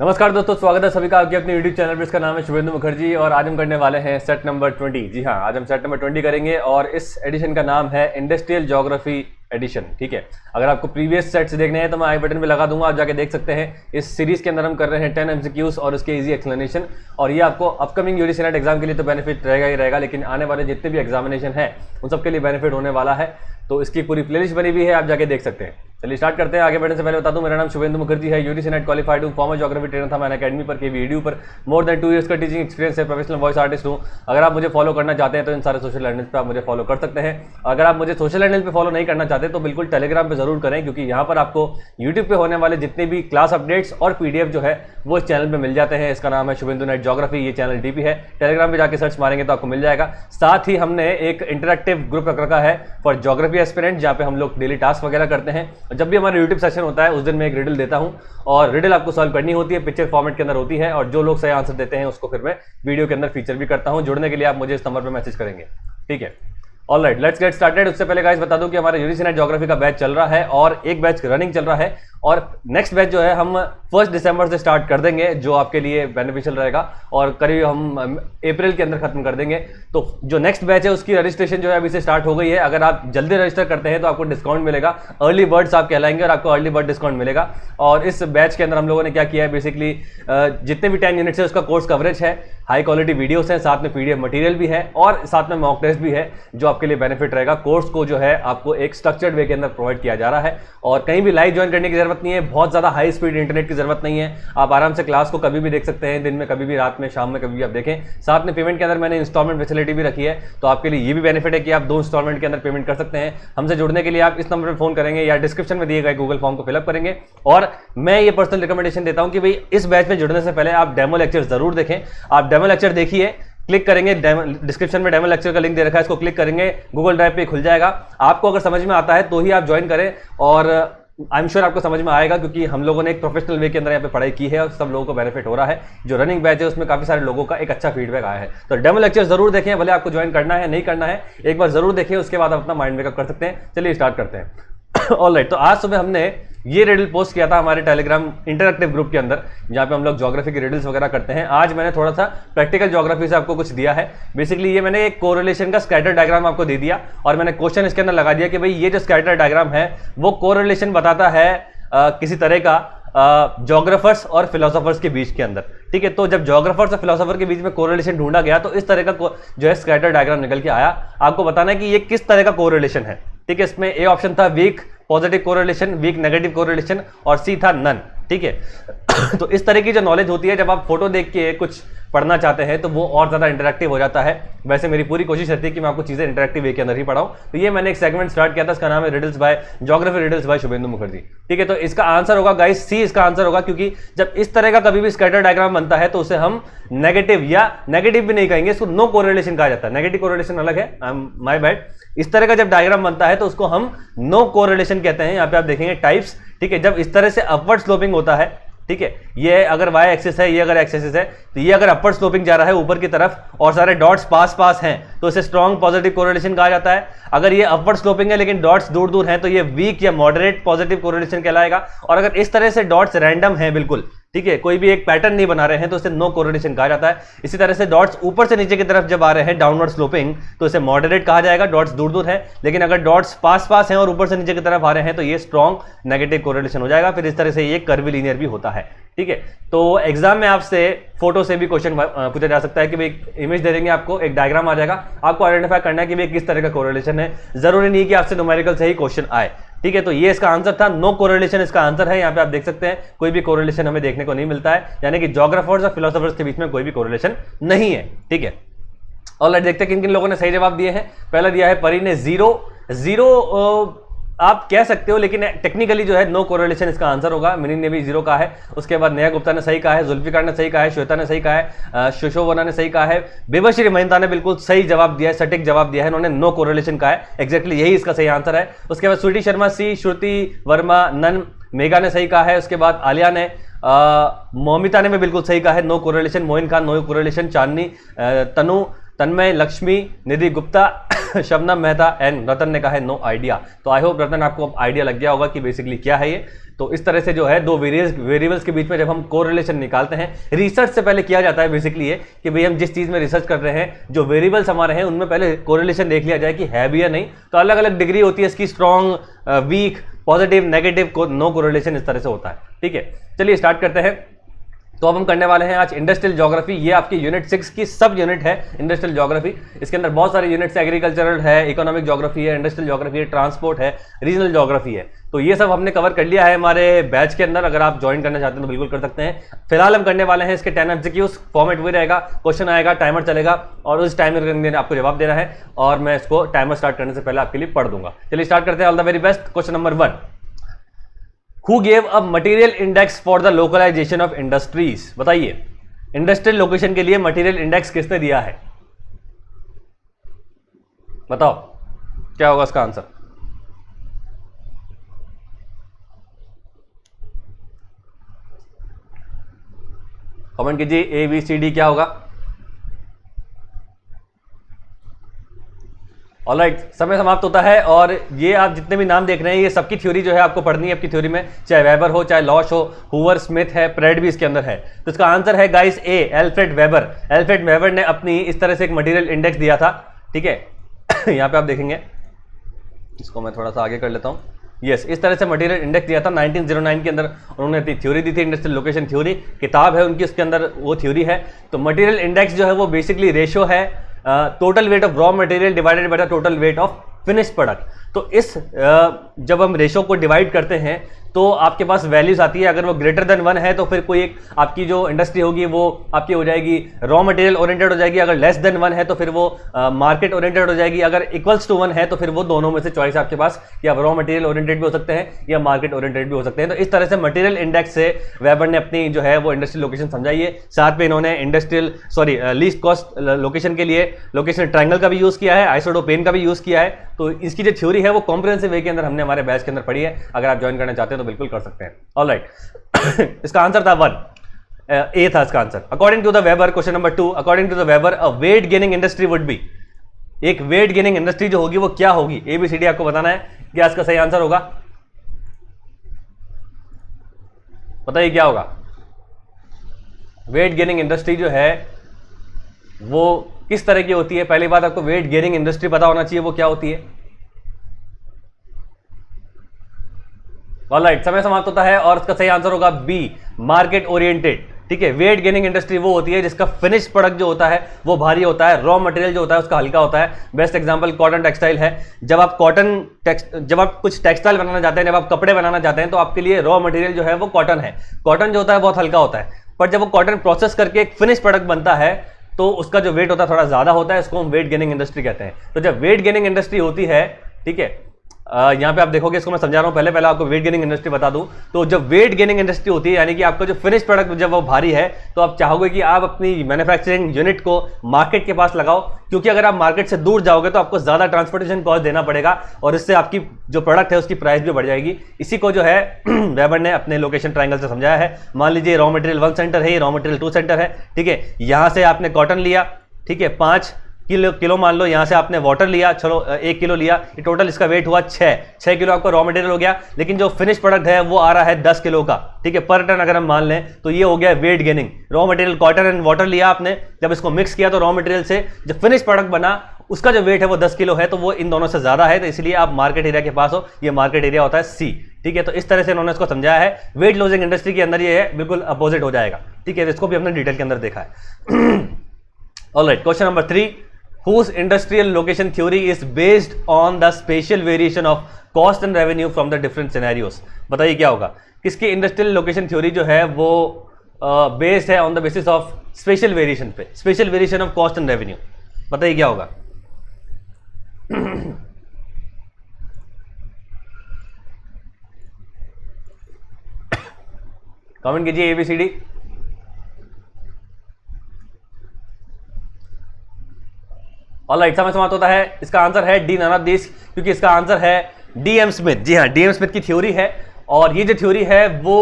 नमस्कार दोस्तों, स्वागत है सभी का आपके अपने YouTube चैनल पर। इसका नाम है शुभेंदु मुखर्जी और आज हम करने वाले हैं सेट नंबर 20। जी हाँ, आज हम सेट नंबर 20 करेंगे और इस एडिशन का नाम है इंडस्ट्रियल ज्योग्राफी एडिशन। ठीक है, अगर आपको प्रीवियस सेट्स देखने हैं तो मैं आई बटन में लगा दूंगा, आप जाके देख सकते हैं। इस सीरीज के अंदर हम कर रहे हैं 10 MCQs और उसके इजी एक्सप्लेनेशन, और ये आपको अपकमिंग यूजीसी नेट एग्जाम के लिए तो बेनिफिट रहेगा ही रहेगा, लेकिन आने वाले जितने भी एग्जामिनेशन है उन सबके लिए बेनिफिट होने वाला है। तो इसकी पूरी प्लेलिस्ट बनी हुई है, आप जाके देख सकते हैं। चलिए स्टार्ट करते हैं। आगे बढ़ने से पहले बता दूं, मेरा नाम शुभेंदु मुखर्जी है, यूजीसी नेट क्वालिफाइड हूं, फॉर्मर ज्योग्राफी ट्रेनर था मैंने अकेडमी पर, KVEDU पर। मोर देन 2 इयर्स का टीचिंग एक्सपीरियंस है, प्रोफेशनल वॉइस आर्टिस्ट हूं। अगर आप मुझे फॉलो करना चाहते हैं तो इन सारे सोशल हैंडल्स पे आप मुझे फॉलो कर सकते हैं। अगर आप मुझे सोशल हैंडल पे फॉलो नहीं करना चाहते तो बिल्कुल टेलीग्राम पे जरूर करें, क्योंकि यहाँ पर आपको यूट्यूब पे होने वाले जितने भी क्लास अपडेट्स और PDF जो है वो इस चैनल पे मिल जाते हैं। इसका नाम है शुभेंदु नेट ज्योग्राफी, ये चैनल DP है। टेलीग्राम पे जाके सर्च मारेंगे तो आपको मिल जाएगा। साथ ही हमने एक इंटरेक्टिव ग्रुप रख रखा है फॉर ज्योग्राफी एस्पिरेंट, जहाँ पे हम लोग डेली टास्क वगैरह करते हैं। और जब भी हमारा यूट्यूब सेशन होता है उस दिन मैं एक रिडल देता हूं, और रिडल आपको सॉल्व करनी होती है, पिक्चर फॉर्मेट के अंदर होती है, और जो लोग सही आंसर देते हैं उसको फिर मैं वीडियो के अंदर फीचर भी करता हूं। जुड़ने के लिए आप मुझे इस नंबर पर मैसेज करेंगे, ठीक है। Alright, let's get started. उससे पहले गाइस बता दूं कि हमारा यूजीसी नेट ज्योग्राफी का बैच चल रहा है और एक बैच रनिंग चल रहा है, और नेक्स्ट बैच जो है हम 1 दिसंबर से स्टार्ट कर देंगे, जो आपके लिए बेनिफिशियल रहेगा, और करीब हम अप्रैल के अंदर खत्म कर देंगे। तो जो नेक्स्ट बैच है उसकी रजिस्ट्रेशन जो है अभी से स्टार्ट हो गई है। अगर आप जल्दी रजिस्टर करते हैं तो आपको डिस्काउंट मिलेगा, अर्ली बर्ड्स आप कहलाएंगे और आपको अर्ली बर्ड डिस्काउंट मिलेगा। और इस बैच के अंदर हम लोगों ने क्या किया है, बेसिकली जितने भी 10 यूनिट्स है उसका कोर्स कवरेज है, हाई क्वालिटी वीडियोस हैं, साथ में PDF मटेरियल भी है, और साथ में मॉक टेस्ट भी है, जो आपके लिए बेनिफिट रहेगा। कोर्स को जो है आपको एक स्ट्रक्चर्ड वे के अंदर प्रोवाइड किया जा रहा है, और कहीं भी लाइव ज्वाइन करने की जरूरत नहीं है, बहुत ज्यादा हाई स्पीड इंटरनेट की जरूरत नहीं है। आप आराम से क्लास को कभी भी देख सकते हैं, दिन में कभी भी, रात में, शाम में, कभी भी आप देखें। साथ में पेमेंट के अंदर मैंने इंस्टॉलमेंट फैसिलिटी भी रखी है, तो आपके लिए ये भी बेनिफिट है कि आप 2 इंस्टॉलमेंट के अंदर पेमेंट कर सकते हैं। हमसे जुड़ने के लिए आप इस नंबर पर फोन करेंगे या डिस्क्रिप्शन में दिए गए गूगल फॉर्म को फिलअप करेंगे। और मैं ये पर्सनल रिकमेंडेशन देता हूं कि भाई इस बैच में जुड़ने से पहले आप डेमो लेक्चर जरूर देखें। आप डेमो लेक्चर देखिए, क्लिक करेंगे, डिस्क्रिप्शन में डेमो लेक्चर का लिंक दे रखा है, इसको क्लिक करेंगे, गूगल ड्राइव पे खुल जाएगा। आपको अगर समझ में आता है तो ही आप ज्वाइन करें, और आई एम श्योर आपको समझ में आएगा, क्योंकि हम लोगों ने एक प्रोफेशनल वे के अंदर यहाँ पे पढ़ाई की है और सब लोगों को बेनिफिट हो रहा है। जो रनिंग बैच है उसमें काफी सारे लोगों का एक अच्छा फीडबैक आया है। तो डेमो लेक्चर जरूर देखें, भले आपको ज्वाइन करना है नहीं करना है, एक बार जरूर देखें, उसके बाद आप अपना माइंड मेकअप कर सकते हैं। चलिए स्टार्ट करते हैं। ऑलराइट, तो आज सुबह हमने ये रिडल पोस्ट किया था हमारे टेलीग्राम इंटरेक्टिव ग्रुप के अंदर, जहाँ पे हम लोग ज्योग्राफी की रिडल्स वगैरह करते हैं। आज मैंने थोड़ा सा प्रैक्टिकल ज्योग्राफी से आपको कुछ दिया है। बेसिकली ये मैंने एक कोरिलेशन का स्कैटर डायग्राम आपको दे दिया, और मैंने क्वेश्चन इसके अंदर लगा दिया कि भाई ये जो स्कैटर डायग्राम है वो कोरिलेशन बताता है किसी तरह का ज्योग्राफर्स और फिलोसोफर्स के बीच के अंदर। ठीक है, तो जब ज्योग्राफर्स और फिलोसोफर के बीच में कोरिलेशन ढूंढा गया तो इस तरह का जो है स्कैटर डायग्राम निकल के आया। आपको बताना है कि ये किस तरह का कोरिलेशन है। ठीक है, इसमें ए ऑप्शन था weak positive correlation, weak negative correlation, और सी था नन। ठीक है, तो इस तरह की जो नॉलेज होती है, जब आप फोटो देख के कुछ पढ़ना चाहते हैं तो वो और ज्यादा इंटरेक्टिव हो जाता है। वैसे मेरी पूरी कोशिश रहती है कि मैं आपको चीजें इंटरेक्टिव वे के अंदर ही पढ़ाऊं। तो ये मैंने एक सेगमेंट स्टार्ट किया था, इसका नाम है riddles by geography riddles by Shubhendu Mukherjee. ठीक है, तो इसका आंसर होगा गाइस सी, इसका आंसर होगा, क्योंकि जब इस तरह का कभी भी स्कैटर डायग्राम बनता है तो उसे हम नेगेटिव, या नेगेटिव भी नहीं कहेंगे, इसको नो कोरिलेशन कहा जाता है। नेगेटिव कोरिलेशन अलग है, माय बैड। इस तरह का जब डायग्राम बनता है तो उसको हम नो कोरिलेशन कहते हैं। यहाँ पे आप देखेंगे टाइप्स। ठीक है, जब इस तरह से अपवर्ड स्लोपिंग होता है, ठीक है, ये अगर y एक्सिस है, ये अगर x एक्सिस है, तो ये अगर अपर स्लोपिंग जा रहा है ऊपर की तरफ और सारे डॉट्स पास पास हैं तो इसे स्ट्रॉन्ग पॉजिटिव कोरिलेशन कहा जाता है। अगर ये अपवर्ड स्लोपिंग है लेकिन डॉट्स दूर दूर हैं तो ये वीक या मॉडरेट पॉजिटिव कोरिलेशन कहलाएगा। और अगर इस तरह से डॉट्स रैंडम हैं, बिल्कुल ठीक है, कोई भी एक पैटर्न नहीं बना रहे हैं, तो इसे नो कोरिलेशन कहा जाता है। इसी तरह से डॉट्स ऊपर से नीचे की तरफ जब आ रहे हैं, डाउनवर्ड स्लोपिंग, तो इसे मॉडरेट कहा जाएगा, डॉट्स दूर दूर है। लेकिन अगर डॉट्स पास पास हैं और ऊपर से नीचे की तरफ आ रहे हैं तो ये स्ट्रॉन्ग नेगेटिव कोरिलेशन हो जाएगा। फिर इस तरह से ये कर्वीलिनियर भी होता है। ठीक है, तो एग्जाम में आपसे फोटो से भी क्वेश्चन पूछा जा सकता है कि भाई इमेज दे देंगे आपको, एक डायग्राम आ जाएगा, आपको आइडेंटिफाई करना है कि भाई किस तरह का कोरिलेशन है। जरूरी नहीं कि आपसे न्यूमेरिकल से ही क्वेश्चन आए। ठीक है, तो ये इसका आंसर था, नो कोरिलेशन इसका आंसर है। यहाँ पे आप देख सकते हैं कोई भी कोरिलेशन हमें देखने को नहीं मिलता है, यानी कि ज्योग्राफर्स और फिलोसोफर्स के बीच में कोई भी कोरिलेशन नहीं है। ठीक है, ऑलराइट, देखते हैं किन किन लोगों ने सही जवाब दिए हैं। पहला दिया है परी ने जीरो आप कह सकते हो, लेकिन टेक्निकली जो है नो कोरिलेशन इसका आंसर होगा। मिनी ने भी 0 कहा है। उसके बाद नेहा गुप्ता ने सही कहा है, जुल्फिकार ने सही कहा है, श्वेता ने सही कहा है, शोशोवना ने सही कहा है, बेबश्री महिंता ने बिल्कुल सही जवाब दिया है, सटीक जवाब दिया है, उन्होंने नो कोरिलेशन कहा है। एग्जैक्टली यही इसका सही आंसर है। उसके बाद स्वीटी शर्मा सी, श्रुति वर्मा नन, मेगा ने सही कहा है। उसके बाद आलिया ने, मौमिता ने भी बिल्कुल सही कहा है, no correlation. Moin Khan no correlation, Chandni, Tanu, Tanmay, Lakshmi, Nidhi Gupta, Shabnam Mehta and Ratan ने कहा है नो आइडिया। तो आई होप रतन आपको आइडिया लग गया होगा कि बेसिकली क्या है ये। तो इस तरह से जो है दो वेरिएबल्स के बीच में जब हम कोरिलेशन निकालते हैं, रिसर्च से पहले किया जाता है बेसिकली ये कि भाई हम जिस चीज़ में रिसर्च कर रहे हैं, जो वेरिएबल्स हमारे हैं उनमें पहले कोरिलेशन देख लिया जाए कि है भी या नहीं। तो अलग अलग डिग्री होती है इसकी, strong, weak, positive, negative, no correlation, इस तरह से होता है। ठीक है, चलिए स्टार्ट करते हैं। तो अब हम करने वाले हैं आज इंडस्ट्रियल ज्योग्राफी। ये आपकी यूनिट 6 की सब यूनिट है इंडस्ट्रियल ज्योग्राफी। इसके अंदर बहुत सारे यूनिट्स, एग्रीकल्चरल है, इकोनॉमिक ज्योग्राफी है, इंडस्ट्रियल ज्योग्राफी है, ट्रांसपोर्ट है, रीजनल ज्योग्राफी है। तो ये सब हमने कवर कर लिया है हमारे बैच के अंदर। अगर आप ज्वाइन करना चाहते हैं तो बिल्कुल कर सकते हैं। फिलहाल हम करने वाले हैं इसके 10 एमसीक्यूज। फॉर्मेट वही रहेगा, क्वेश्चन आएगा, टाइमर चलेगा और उस टाइमर के अंदर आपको जवाब देना है और मैं इसको टाइमर स्टार्ट करने से पहले आपके लिए पढ़ दूंगा। चलिए स्टार्ट करते हैं। All the very best. Question number 1, Who gave a material index for the localization of industries? बताइए, इंडस्ट्रियल लोकेशन के लिए मटेरियल इंडेक्स किसने दिया है? बताओ क्या होगा इसका आंसर। कमेंट कीजिए ABCD क्या होगा। ऑलराइट, समय समाप्त होता है और ये आप जितने भी नाम देख रहे हैं ये सबकी थ्योरी जो है आपको पढ़नी है आपकी थ्योरी में, चाहे वेबर हो, चाहे लॉश हो, हूवर, स्मिथ है, प्रेड भी इसके अंदर है। तो इसका आंसर है गाइस ए, एल्फ्रेड वेबर। एल्फ्रेड वेबर ने अपनी इस तरह से एक मटेरियल इंडेक्स दिया था। ठीक है यहाँ पे आप देखेंगे, इसको मैं थोड़ा सा आगे कर लेता हूँ। यस, इस तरह से मटेरियल इंडेक्स दिया था 1909 के अंदर। उन्होंने अपनी थ्योरी दी थी, इंडस्ट्रियल लोकेशन थ्योरी, किताब है उनकी, उसके अंदर वो थ्योरी है। तो मटेरियल इंडेक्स जो है वो बेसिकली रेशो है total weight of raw material divided by the total weight of finish product. तो इस जब हम रेशो को डिवाइड करते हैं तो आपके पास वैल्यूज आती है। अगर वो ग्रेटर देन 1 है तो फिर कोई एक आपकी जो इंडस्ट्री होगी वो आपकी हो जाएगी रॉ मटेरियल ओरिएंटेड हो जाएगी। अगर लेस देन 1 है तो फिर वो मार्केट ओरिएंटेड हो जाएगी। अगर इक्वल्स टू 1 है तो फिर वो दोनों में से चॉइस आपके पास, कि आप रॉ मटेरियल ओरिएंटेड भी हो सकते हैं या मार्केट ओरिएंटेड भी हो सकते हैं। तो इस तरह से मटेरियल इंडेक्स से वेबर ने अपनी जो है वो इंडस्ट्रियल लोकेशन समझाई है। साथ में इन्होंने लीस्ट कॉस्ट लोकेशन के लिए लोकेशन ट्रायंगल का भी यूज किया है, आइसोडोपेन का भी यूज किया है। तो इसकी जो थ्योरी है वो कॉम्प्रिहेंसिव वे के अंदर हमने हमारे बैच के अंदर पढ़ी है। अगर आप ज्वाइन करना चाहते हैं तो बिल्कुल कर सकते हैं। ऑलराइट इसका आंसर था 1, ए था इसका answer. According to the Weber, question number 2, according to the Weber a weight gaining industry would be, एक वेट गेनिंग इंडस्ट्री जो होगी वो क्या होगी? ABCD आपको बताना है, क्या इसका सही आंसर होगा? बताइए क्या होगा। वेट गेनिंग इंडस्ट्री जो है वो किस तरह की होती है? पहली बात आपको वेट गेनिंग इंडस्ट्री पता होना चाहिए वो क्या होती है। ऑलराइट, समय समाप्त होता है और इसका सही आंसर होगा बी, मार्केट ओरिएंटेड। ठीक है, वेट गेनिंग इंडस्ट्री वो होती है जिसका फिनिश प्रोडक्ट जो होता है वो भारी होता है, रॉ मटेरियल जो होता है उसका हल्का होता है। बेस्ट एग्जांपल कॉटन टेक्सटाइल है। जब आप कुछ टेक्सटाइल बनाना चाहते हैं, जब आप कपड़े बनाना चाहते हैं तो आपके लिए रॉ मटेरियल जो है वो कॉटन है। कॉटन जो होता है बहुत हल्का होता है, पर जब वो कॉटन प्रोसेस करके एक फिनिश प्रोडक्ट बनता है तो उसका जो वेट होता है थोड़ा ज्यादा होता है। इसको हम वेट गेनिंग इंडस्ट्री कहते हैं। तो जब वेट गेनिंग इंडस्ट्री होती है, ठीक है, यहाँ पे आप देखोगे, इसको मैं समझा रहा हूँ, पहले आपको वेट गेनिंग इंडस्ट्री बता दूं। तो जब वेट गेनिंग इंडस्ट्री होती है यानी कि आपका जो फिनिश प्रोडक्ट जब वो भारी है तो आप चाहोगे कि आप अपनी मैन्युफैक्चरिंग यूनिट को मार्केट के पास लगाओ, क्योंकि अगर आप मार्केट से दूर जाओगे तो आपको ज्यादा ट्रांसपोर्टेशन कॉस्ट देना पड़ेगा और इससे आपकी जो प्रोडक्ट है उसकी प्राइस भी बढ़ जाएगी। इसी को जो है वेबर ने अपने लोकेशन ट्रायंगल से समझाया है। मान लीजिए रॉ मटेरियल 1 सेंटर है, रॉ मटेरियल 2 सेंटर है। ठीक है, यहां से आपने कॉटन लिया, ठीक है, 5 किलो मान लो, यहां से आपने वाटर लिया, चलो 1 किलो लिया, ये टोटल इसका वेट हुआ 6 किलो आपका रॉ मटेरियल हो गया। लेकिन जो फिनिश प्रोडक्ट है वो आ रहा है 10 किलो का। ठीक है, पर टन अगर हम मान लें तो ये हो गया weight gaining. Raw material cotton and water लिया आपने, जब इसको मिक्स किया तो रॉ मटेरियल से जो फिनिश प्रोडक्ट बना उसका जो वेट है वो 10 किलो है, तो वो इन दोनों से ज्यादा है। तो इसलिए आप मार्केट एरिया के पास हो, ये मार्केट एरिया होता है C। ठीक है, तो इस तरह से इन्होंने इसको समझाया है। वेट लॉसिंग इंडस्ट्री के अंदर ये है, बिल्कुल अपोजिट हो जाएगा। ठीक है, इसको भी हमने डिटेल के अंदर देखा है। Alright, question number 3, whose industrial location theory is based on the spatial variation of cost and revenue from the different scenarios? बताइए क्या होगा। किसकी इंडस्ट्रियल लोकेशन थ्योरी जो है वो बेस्ड है on the basis of special variation पे, special variation of cost and revenue. बताइए क्या होगा। कमेंट कीजिए ABCD। ऑलराइट, समय समाप्त होता है। इसका आंसर है डी, नन ऑफ दिस, क्योंकि इसका आंसर है DM स्मिथ। जी हाँ, DM स्मिथ की थ्योरी है और ये जो थ्योरी है वो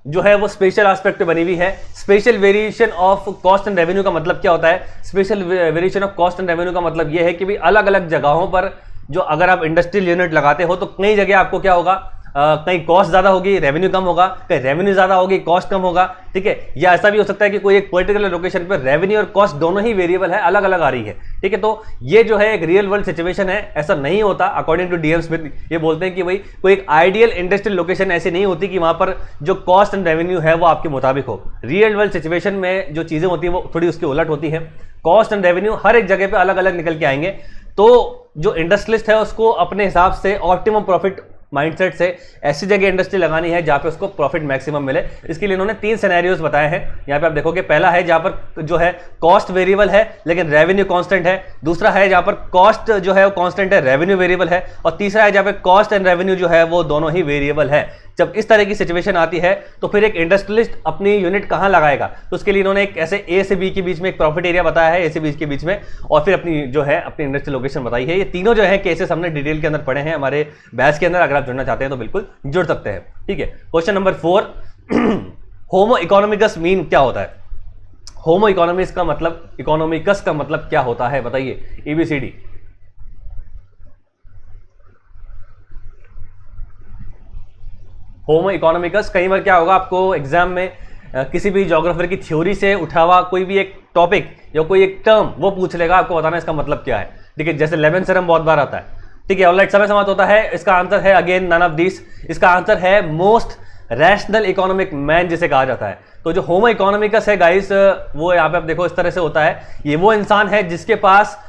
जो है वो स्पेशल एस्पेक्ट पे बनी हुई है। Special variation of cost and revenue का मतलब क्या होता है? Special variation of cost and revenue का मतलब ये है कि भाई अलग अलग जगहों पर जो अगर आप इंडस्ट्रियल यूनिट लगाते हो तो कई जगह आपको क्या होगा, कहीं कॉस्ट ज्यादा होगी रेवेन्यू कम होगा, कहीं रेवेन्यू ज्यादा होगी कॉस्ट कम होगा, ठीक है। या ऐसा भी हो सकता है कि कोई एक पर्टिकुलर लोकेशन पर रेवेन्यू और कॉस्ट दोनों ही वेरिएबल है, अलग अलग आ रही है, ठीक है। तो ये जो है एक रियल वर्ल्ड सिचुएशन है, ऐसा नहीं होता। अकॉर्डिंग टू डीएम स्मिथ ये बोलते हैं कि भाई कोई एक आइडियल इंडस्ट्रियल लोकेशन ऐसी नहीं होती कि वहां पर जो कॉस्ट एंड रेवेन्यू है वो आपके मुताबिक हो। रियल वर्ल्ड सिचुएशन में जो चीजें होती है वो थोड़ी उसके उलट होती है। कॉस्ट एंड रेवेन्यू हर एक जगह पे अलग अलग निकल के आएंगे। तो जो इंडस्ट्रियलिस्ट है उसको अपने हिसाब से ऑप्टिमम प्रॉफिट माइंडसेट से ऐसी जगह इंडस्ट्री लगानी है जहां पे उसको प्रॉफिट मैक्सिमम मिले। इसके लिए इन्होंने 3 सिनेरियोज बताए हैं। यहां पे आप देखोगे, पहला है जहां पर जो है कॉस्ट वेरिएबल है लेकिन रेवेन्यू कांस्टेंट है, दूसरा है जहां पर कॉस्ट जो है वो कांस्टेंट है, रेवेन्यू वेरिएबल है, और तीसरा है जहां पे कॉस्ट एंड रेवेन्यू जो है वो दोनों ही वेरिएबल है। जब इस तरह की सिचुएशन आती है तो फिर एक इंडस्ट्रियलिस्ट अपनी यूनिट कहां लगाएगा? तो उसके लिए इन्होंने एक ऐसे ए से बी के बीच में एक प्रॉफिट एरिया बताया है, ए से बी के बीच में, और फिर अपनी जो है अपनी इंडस्ट्रियल लोकेशन बताई है। ये तीनों जो है केसेस हमने डिटेल के अंदर पढ़े हैं हमारे बैच के अंदर। अगर आप जुड़ना चाहते हैं तो बिल्कुल जुड़ सकते हैं, ठीक है। क्वेश्चन नंबर 4, होमो इकोनॉमिकस मीन क्या होता है? होमो इकोनॉमिक्स का मतलब, इकोनॉमिकस का मतलब क्या होता है बताइए, एबीसीडी। होमो इकोनॉमिकस, कई बार क्या होगा आपको एग्जाम में किसी भी ज्योग्राफर की थ्योरी से उठा हुआ कोई भी एक टॉपिक या कोई एक टर्म वो पूछ लेगा, आपको बताना इसका मतलब क्या है, ठीक है। जैसे लेवेंसरम बहुत बार आता है, ठीक है। ऑलराइट, समय समाप्त होता है। इसका आंसर है अगेन नन ऑफ दिस। इसका आंसर है मोस्ट रैशनल इकोनॉमिक मैन जिसे कहा जाता है। तो जो होमो इकोनॉमिकस है गाइस, वो यहाँ पे आप देखो इस तरह से होता है। ये वो इंसान है जिसके पास,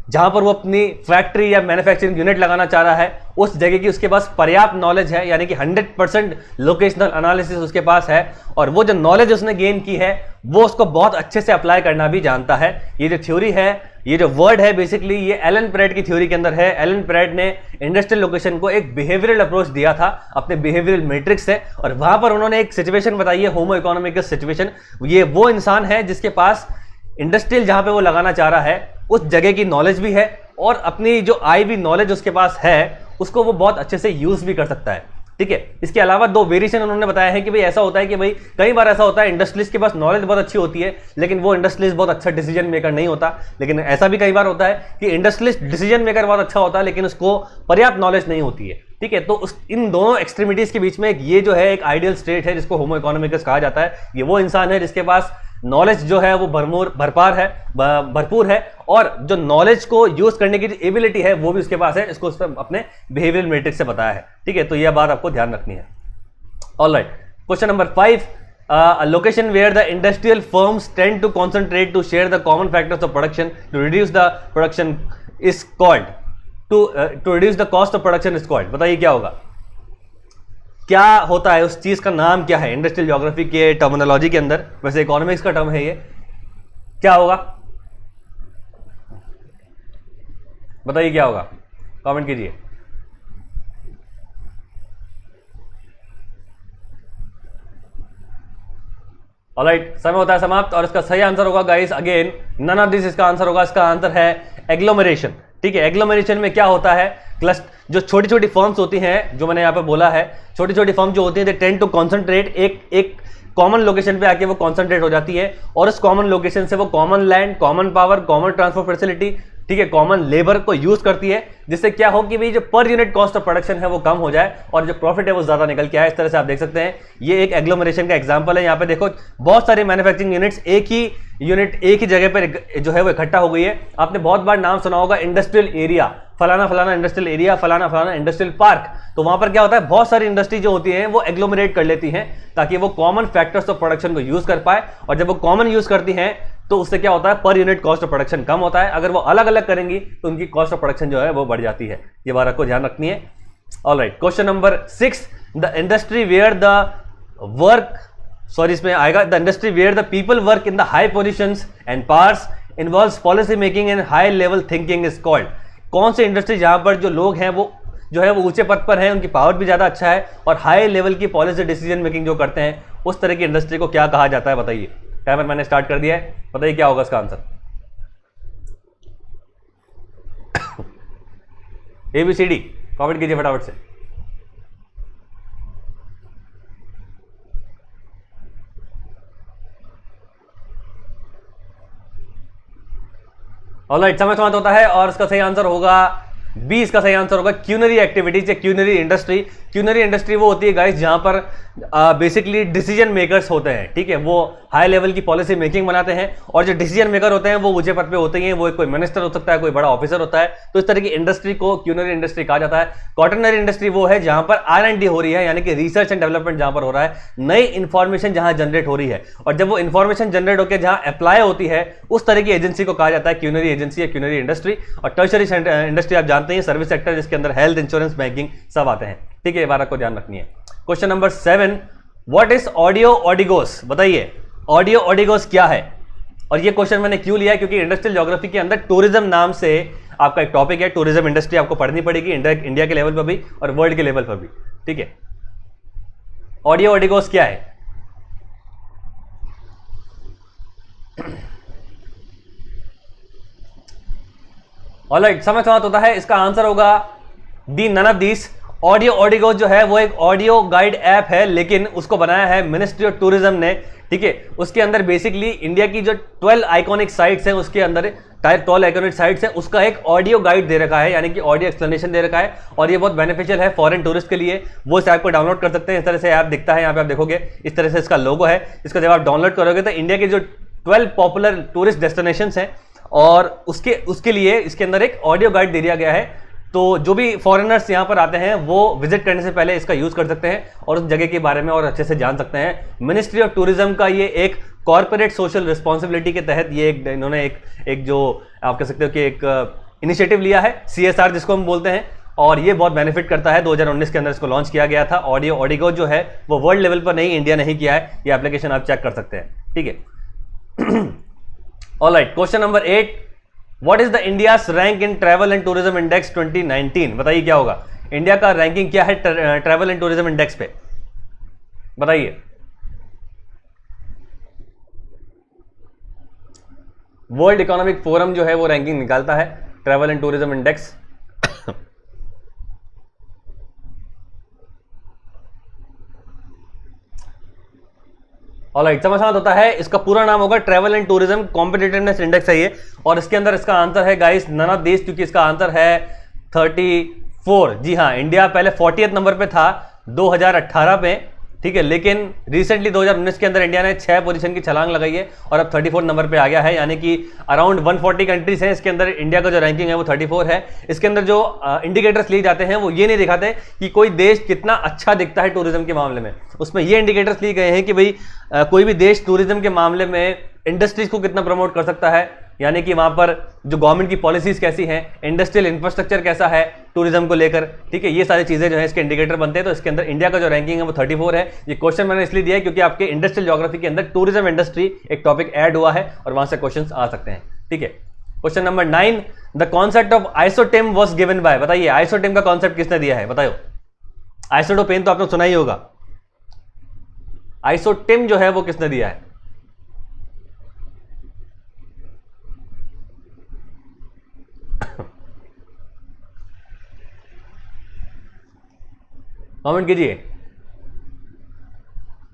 जहां पर वो अपनी फैक्ट्री या मैन्युफैक्चरिंग यूनिट लगाना चाह रहा है, उस जगह की उसके पास पर्याप्त नॉलेज है, यानी कि 100% लोकेशनल एनालिसिस उसके पास है, और वो जो नॉलेज उसने गेन की है वो उसको बहुत अच्छे से अप्लाई करना भी जानता है। ये जो थ्योरी है, ये जो वर्ड है, बेसिकली ये एलन प्रेट की थ्योरी के अंदर है। एलन प्रेट ने इंडस्ट्रियल लोकेशन को एक बिहेवियरल अप्रोच दिया था अपने बिहेवियरल मैट्रिक्स से, और वहां पर उन्होंने एक सिचुएशन बताई है, होमो इकोनॉमिकस सिचुएशन। ये वो इंसान है जिसके पास इंडस्ट्रियल जहां पे वो लगाना चाह रहा है उस जगह की नॉलेज भी है, और अपनी जो आई भी नॉलेज उसके पास है उसको वो बहुत अच्छे से यूज भी कर सकता है, ठीक है। इसके अलावा 2 वेरिएशन उन्होंने बताया है कि भाई ऐसा होता है कि भाई कई बार ऐसा होता है इंडस्ट्रियलिस्ट के पास नॉलेज बहुत अच्छी होती है लेकिन वो इंडस्ट्रियलिस्ट बहुत अच्छा डिसीजन मेकर नहीं होता। लेकिन ऐसा भी कई बार होता है कि इंडस्ट्रियलिस्ट डिसीजन मेकर बहुत अच्छा होता है लेकिन उसको पर्याप्त नॉलेज नहीं होती है, ठीक है। तो इन दोनों एक्सट्रीमिटीज के बीच में ये जो है एक आइडियल स्टेट है जिसको होमो इकोनॉमिकस कहा जाता है। ये वो इंसान है जिसके पास नॉलेज जो है वो भरपूर है, और जो नॉलेज को यूज करने की एबिलिटी है वो भी उसके पास है। इसको उसने अपने बिहेवियरल मैट्रिक्स से बताया है, ठीक है। तो यह बात आपको ध्यान रखनी है। Alright, question number 5, location where the industrial firms tend to concentrate to share the common factors of production to reduce the production is called to reduce the cost of production is called. बताइए क्या होगा, क्या होता है, उस चीज का नाम क्या है इंडस्ट्रियल ज्योग्राफी के टर्मिनोलॉजी के अंदर? वैसे इकोनॉमिक्स का टर्म है ये, क्या होगा बताइए क्या होगा, कमेंट कीजिए। ऑलराइट, समय होता है समाप्त, और इसका सही आंसर होगा guys again none of this. इसका आंसर होगा, इसका आंसर है एग्लोमरेशन, ठीक है। एग्लोमरेशन में क्या होता है, क्लस्टर, जो छोटी छोटी फर्म्स होती हैं, जो मैंने यहाँ पे बोला है, छोटी छोटी फर्म जो होती हैं दे टेंड टू कॉन्सेंट्रेट, एक कॉमन लोकेशन पे आके वो कॉन्सेंट्रेट हो जाती है, और उस कॉमन लोकेशन से वो common land, common power, common transport facility, ठीक है, कॉमन लेबर को यूज करती है, जिससे क्या हो कि भाई जो पर यूनिट कॉस्ट ऑफ प्रोडक्शन है वो कम हो जाए और जो प्रॉफिट है वो ज्यादा निकल के आए। इस तरह से आप देख सकते हैं ये एक एग्लोमरेशन का एग्जांपल है। यहाँ पे देखो बहुत सारी मैन्युफैक्चरिंग यूनिट्स एक ही जगह पर जो है वो इकट्ठा हो गई है। आपने बहुत बार नाम सुना होगा इंडस्ट्रियल एरिया, फलाना फलाना इंडस्ट्रियल एरिया, फलाना फलाना इंडस्ट्रियल पार्क। तो वहां पर क्या होता है, बहुत सारी इंडस्ट्री जो होती है वो एग्लोमरेट कर लेती हैं ताकि वो कॉमन फैक्टर्स ऑफ प्रोडक्शन को यूज कर पाए, और जब वो कॉमन यूज करती हैं तो उससे क्या होता है, पर यूनिट कॉस्ट ऑफ प्रोडक्शन कम होता है। अगर वो अलग अलग करेंगी तो उनकी कॉस्ट ऑफ प्रोडक्शन जो है वो बढ़ जाती है। ये बात आपको ध्यान रखनी है। Alright, question number 6, the industry where the work, sorry इसमें आएगा, the industry where the people work in the high positions and powers involves policy making and high level thinking is called. कौन सी इंडस्ट्री जहां पर जो लोग हैं वो जो है वो ऊंचे पद पर हैं, उनकी पावर भी ज्यादा अच्छा है और हाई लेवल की पॉलिसी डिसीजन मेकिंग जो करते हैं, उस तरह की इंडस्ट्री को क्या कहा जाता है बताइए। टाइमर मैंने स्टार्ट कर दिया है, बताइए क्या होगा इसका आंसर। ABCD कमेंट कीजिए फटाफट से। ऑलराइट, समय समाप्त होता है और इसका सही आंसर होगा बी। इसका सही आंसर होगा क्यूनरी एक्टिविटीज या क्यूनरी इंडस्ट्री। क्यूनरी इंडस्ट्री वो होती है गाइस जहां पर बेसिकली डिसीजन मेकर्स होते हैं, ठीक है, वो हाई लेवल की पॉलिसी मेकिंग बनाते हैं और जो डिसीजन मेकर होते हैं वो ऊंचे पद पे होते हैं, वो कोई मिनिस्टर हो सकता है, कोई बड़ा ऑफिसर होता है, तो इस तरह की इंडस्ट्री को क्यूनरी इंडस्ट्री कहा जाता है। क्वाटरनरी इंडस्ट्री वो है जहां पर R&D हो रही है, यानी कि रिसर्च एंड डेवलपमेंट जहां पर हो रहा है, नई इंफॉर्मेशन जहां जनरेट हो रही है, और जब वो इंफॉर्मेशन जनरेट होकर जहां अप्लाई होती है उस तरह की एजेंसी को कहा जाता है क्यूनरी एजेंसी या क्यूनरी इंडस्ट्री। और टर्शरी इंडस्ट्री आप जानते हैं सर्विस सेक्टर, जिसके अंदर हेल्थ, इंश्योरेंस, बैंकिंग सब आते हैं, ठीक है, ये बात को ध्यान रखनी है। Question number 7, what is audio audigos? बताइए ऑडियो ऑडिगोस क्या है। और ये क्वेश्चन मैंने क्यों लिया है, क्योंकि इंडस्ट्रियल ज्योग्राफी के अंदर टूरिज्म नाम से आपका एक टॉपिक है, टूरिज्म इंडस्ट्री आपको पढ़नी पड़ेगी इंडिया के लेवल पर भी और वर्ल्ड के लेवल पर भी, ठीक है। ऑडियो ऑडिगोस क्या है? ऑलराइट, समय समाप्त होता है। इसका आंसर होगा D, none of these. Audio audigo जो है वो एक ऑडियो गाइड ऐप है, लेकिन उसको बनाया है मिनिस्ट्री ऑफ टूरिज्म ने, ठीक है। उसके अंदर बेसिकली इंडिया की जो 12 आइकॉनिक साइट्स हैं, उसके अंदर 12 आइकॉनिक साइट्स हैं, उसका एक ऑडियो गाइड दे रखा है, यानी कि ऑडियो एक्सप्लेनेशन दे रखा है, और ये बहुत बेनिफिशियल है फॉरेन टूरिस्ट के लिए। वो इस ऐप को डाउनलोड कर सकते हैं। इस तरह से ऐप दिखता है, यहाँ पे आप देखोगे इस तरह से इसका लोगो है। इसको जब आप डाउनलोड करोगे तो इंडिया के जो 12 पॉपुलर टूरिस्ट डेस्टिनेशंस हैं और उसके लिए इसके अंदर एक ऑडियो गाइड दे दिया गया है, तो जो भी फॉरेनर्स यहाँ पर आते हैं वो विजिट करने से पहले इसका यूज कर सकते हैं और उस जगह के बारे में और अच्छे से जान सकते हैं। मिनिस्ट्री ऑफ टूरिज्म का ये एक कॉर्पोरेट सोशल रिस्पॉन्सिबिलिटी के तहत ये इन्होंने एक जो आप कह सकते हो कि एक इनिशिएटिव लिया है, CSR जिसको हम बोलते हैं, और ये बहुत बेनिफिट करता है। 2019 के अंदर इसको लॉन्च किया गया था। ऑडियो ऑडिगो जो है वो वर्ल्ड लेवल पर नहीं, इंडिया नहीं किया है, ये एप्लीकेशन आप चेक कर सकते हैं, ठीक है। Alright, question number 8, what is the India's rank in travel and tourism index 2019? बताइए क्या होगा, इंडिया का रैंकिंग क्या है ट्रैवल एंड टूरिज्म इंडेक्स पे, बताइए। वर्ल्ड इकोनॉमिक फोरम जो है वो रैंकिंग निकालता है travel and tourism index. Alright, समझ होता है। इसका पूरा नाम होगा travel and tourism competitiveness index है ये, और इसके अंदर इसका आंसर है गाइस नन ऑफ दिस, क्योंकि इसका आंसर है 34। जी हाँ, इंडिया पहले 40th नंबर पे था 2018 पे, ठीक है, लेकिन रिसेंटली 2019 के अंदर इंडिया ने 6 पोजीशन की छलांग लगाई है और अब 34 नंबर पे आ गया है, यानी कि अराउंड 140 कंट्रीज हैं। इसके अंदर इंडिया का जो रैंकिंग है वो 34 है। इसके अंदर जो इंडिकेटर्स लिए जाते हैं वो ये नहीं दिखाते कि कोई देश कितना अच्छा दिखता है टूरिज्म के मामले में, उसमें ये इंडिकेटर्स लिए गए हैं कि भाई कोई भी देश टूरिज्म के मामले में इंडस्ट्रीज को कितना प्रमोट कर सकता है, यानी कि वहां पर जो गवर्नमेंट की पॉलिसीज कैसी हैं, इंडस्ट्रियल इंफ्रास्ट्रक्चर कैसा है टूरिज्म को लेकर, ठीक है, ये सारी चीजें जो है इसके इंडिकेटर बनते हैं। तो इसके अंदर इंडिया का जो रैंकिंग है वो 34 है। ये क्वेश्चन मैंने इसलिए दिया है क्योंकि आपके इंडस्ट्रियल ज्योग्राफी के अंदर टूरिज्म इंडस्ट्री एक टॉपिक ऐड हुआ है और वहां से क्वेश्चन आ सकते हैं, ठीक है। Question number 9, the concept of isotherm was given by, बताइए आइसोटेम का कॉन्सेप्ट किसने दिया है, बताओ। आइसोटोपेन तो आपने सुना ही होगा, आइसोटेम जो है वो किसने दिया है? कमेंट कीजिए।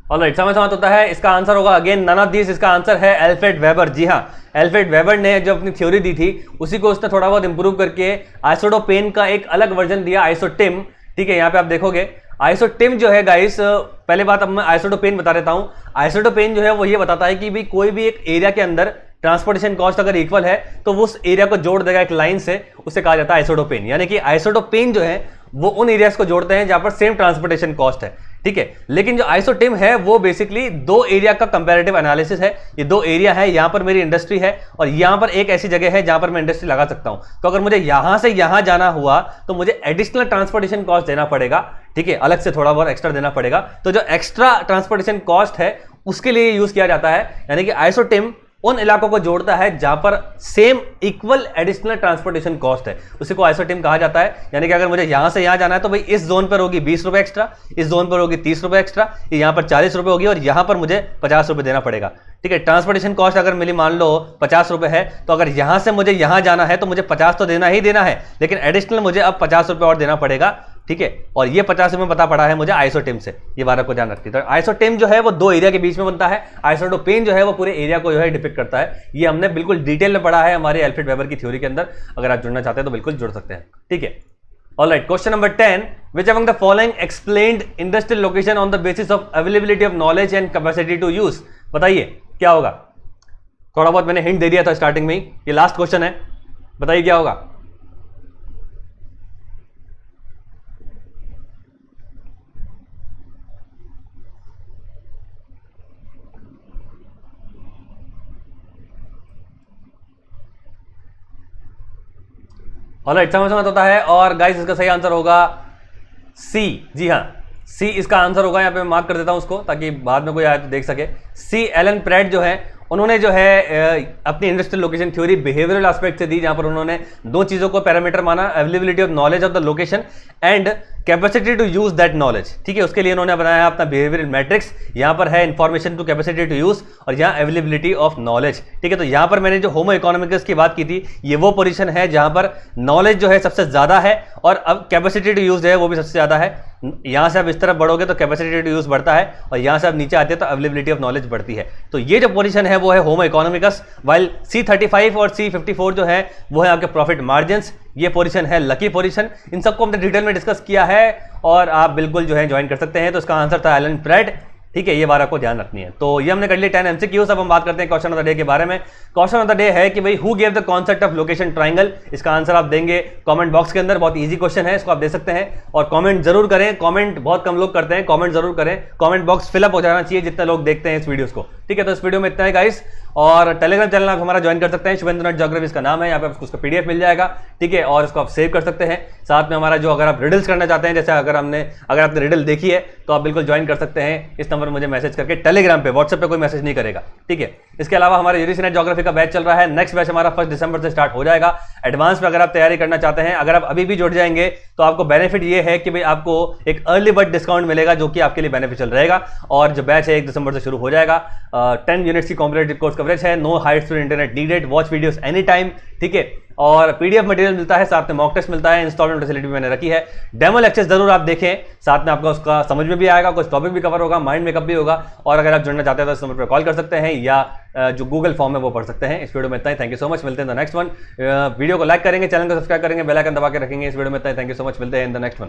ऑलराइट, समय समाप्त होता है। इसका आंसर होगा अगेन नन ऑफ दिस। इसका आंसर है अल्फ्रेड वेबर। जी हाँ, अल्फ्रेड वेबर ने जो अपनी थ्योरी दी थी उसी को उसने थोड़ा बहुत इंप्रूव करके आइसोटोपेन का एक अलग वर्जन दिया, आइसोटिम, ठीक है। यहाँ पे आप देखोगे आइसोटिम जो है गाइस, पहले बात अब मैं आइसोटोपेन बता देता हूं। आइसोटोपेन जो है वो ये बताता है कि भी कोई भी एक एरिया के अंदर ट्रांसपोर्टेशन कॉस्ट अगर इक्वल है तो वो उस एरिया को जोड़ देगा एक लाइन से, उसे कहा जाता है आइसोटोपेन। यानी कि आइसोटोपेन जो है वो उन एरियाज को जोड़ते हैं जहां पर सेम ट्रांसपोर्टेशन कॉस्ट है, ठीक है। लेकिन जो आइसोटिम है वो बेसिकली दो एरिया का कंपैरेटिव एनालिसिस है। ये दो एरिया है, यहां पर मेरी इंडस्ट्री है और यहां पर एक ऐसी जगह है जहां पर मैं इंडस्ट्री लगा सकता हूं। तो अगर मुझे यहां से यहां जाना हुआ तो मुझे एडिशनल ट्रांसपोर्टेशन कॉस्ट देना पड़ेगा, ठीक है, अलग से थोड़ा बहुत एक्स्ट्रा देना पड़ेगा। तो जो एक्स्ट्रा ट्रांसपोर्टेशन कॉस्ट है उसके लिए यूज किया जाता है। यानी कि आइसोटिम उन इलाकों को जोड़ता है जहां पर same equal additional transportation cost है, उसी को आइसोटिम कहा जाता है। यानी कि अगर मुझे यहां से यहां जाना है तो भाई इस जोन पर होगी 20 रुपए एक्स्ट्रा, इस जोन पर होगी 30 रुपए एक्स्ट्रा, यहां पर 40 रुपए होगी और यहां पर मुझे 50 रुपए देना पड़ेगा, ठीक है। ट्रांसपोर्टेशन कॉस्ट अगर मेरी मान लो 50 रुपए है तो अगर यहां से मुझे यहां जाना है तो मुझे 50 तो देना ही देना है, लेकिन एडिशनल मुझे अब 50 रुपए और देना पड़ेगा ठीक है। और ये 50 में पता पड़ा है मुझे आइसोटेम से, ये बात आपको ध्यान रखती है। तो आइसोटेम जो है वो दो एरिया के बीच में बनता है, आइसोटोपेन जो है वो पूरे एरिया को जो है डिपिक्ट करता है। ये हमने बिल्कुल डिटेल में पढ़ा है हमारे अल्फ्रेड वेबर की थ्योरी के अंदर, अगर आप जुड़ना चाहते हैं तो बिल्कुल जुड़ सकते हैं, ठीक है। Alright, question number 10, which among the following explained industrial location on the basis of availability of knowledge and capacity to use? बताइए क्या होगा। थोड़ा बहुत मैंने हिंट दे दिया था स्टार्टिंग में ही, ये लास्ट क्वेश्चन है, बताइए क्या होगा। ऑलराइट, समझ होता है। और गाइस इसका सही आंसर होगा सी। जी हाँ, सी इसका आंसर होगा। यहाँ पे मैं मार्क कर देता हूं उसको ताकि बाद में कोई आए तो देख सके। सी एलन प्रैट जो है उन्होंने जो है अपनी industrial location theory behavioural aspect से दी, जहां पर उन्होंने दो चीजों को पैरामीटर माना, availability of knowledge of the location and capacity to use that knowledge, ठीक है। उसके लिए उन्होंने बनाया अपना बिहेवियरल मैट्रिक्स, यहां पर है information to capacity to use और यहां अवेलेबिलिटी ऑफ नॉलेज, ठीक है। तो यहां पर मैंने जो होमो इकोनॉमिकस की बात की थी, ये वो पोजीशन है जहां पर नॉलेज जो है सबसे ज्यादा है और अब कैपेसिटी टू यूज जो है वो भी सबसे ज्यादा है। यहां से आप इस तरफ बढ़ोगे तो कैपेसिटी टू यूज बढ़ता है और यहां से आप नीचे आते हैं तो अवेलेबिलिटी ऑफ नॉलेज बढ़ती है। तो ये जो पोजीशन है वो है होमो इकोनॉमिकस, वाइल C35 और C54 जो है वो है आपके प्रॉफिट मार्जिन्स। ये पोजीशन है लकी पोजीशन। इन सबको हमने डिटेल में डिस्कस किया है और आप बिल्कुल जो है ज्वाइन कर सकते हैं। तो इसका आंसर था एलन प्रैट, ठीक है। ये बात आपको ध्यान रखनी है। तो ये हमने कर लिया 10 MCQs। अब हम बात करते हैं क्वेश्चन ऑफ द डे के बारे में। क्वेश्चन ऑफ द डे है कि भाई who gave the concept of location triangle. इसका आंसर आप देंगे कमेंट बॉक्स के अंदर। बहुत इजी क्वेश्चन है, इसको आप दे सकते हैं और कमेंट जरूर करें। कमेंट बहुत कम लोग करते हैं, कमेंट जरूर करें। कमेंट बॉक्स फिलअप हो जाना चाहिए जितने लोग देखते हैं इस वीडियोस को, ठीक है। तो इस वीडियो में इतना है गाइस। और टेलीग्राम चैनल आप हमारा ज्वाइन कर सकते हैं, शुभेंद्रनाथ ज्योग्राफी इसका नाम है। यहाँ पे आपको उसका PDF मिल जाएगा, ठीक है। और इसको आप सेव कर सकते हैं। साथ में हमारा जो अगर आप रिडल्स करना चाहते हैं, जैसे अगर आपने रिडल देखी है तो आप बिल्कुल ज्वाइन कर सकते हैं। इस नंबर मुझे मैसेज करके टेलीग्राम पे, व्हाट्सएप पे कोई मैसेज नहीं करेगा, ठीक है। इसके अलावा हमारे यूजीसी ज्योग्राफी का बैच चल रहा है। नेक्स्ट बैच हमारा 1 दिसंबर से स्टार्ट हो जाएगा। एडवांस में अगर आप तैयारी करना चाहते हैं, अगर आप अभी भी जुड़ जाएंगे तो आपको बेनिफिट ये है कि भाई आपको एक अर्ली बर्ड डिस्काउंट मिलेगा जो कि आपके लिए बेनिफिशियल रहेगा। और जो बैच है 1 दिसंबर से शुरू हो जाएगा। 10 यूनिट्स की कॉम्पिटेटिव कोर्स कवरेज है, no high speed internet needed, watch videos any time, ठीक है। और PDF मटेरियल मिलता है, साथ में मॉक टेस्ट मिलता है, इंस्टॉलमेंट फैसिलिटी मैंने रखी है। डेमो लेक्चर्स जरूर आप देखें, साथ में आपका उसका समझ में भी आएगा, कुछ टॉपिक भी कवर होगा, माइंड मेकअप भी होगा। और अगर आप जुड़ना चाहते हैं तो इस नंबर पर कॉल कर सकते हैं या जो गूगल फॉर्म है वो पढ़ सकते हैं। इस वीडियो में इतना ही, थैंक यू सो मच। मिलते हैं द नेक्स्ट वन। वीडियो को लाइक करेंगे, चैनल को सब्सक्राइब करेंगे, बेल आइकन दबा के रखेंगे। इस वीडियो में इतना ही, थैंक यू सो मच। मिलते हैं इन द नेक्स्ट वन।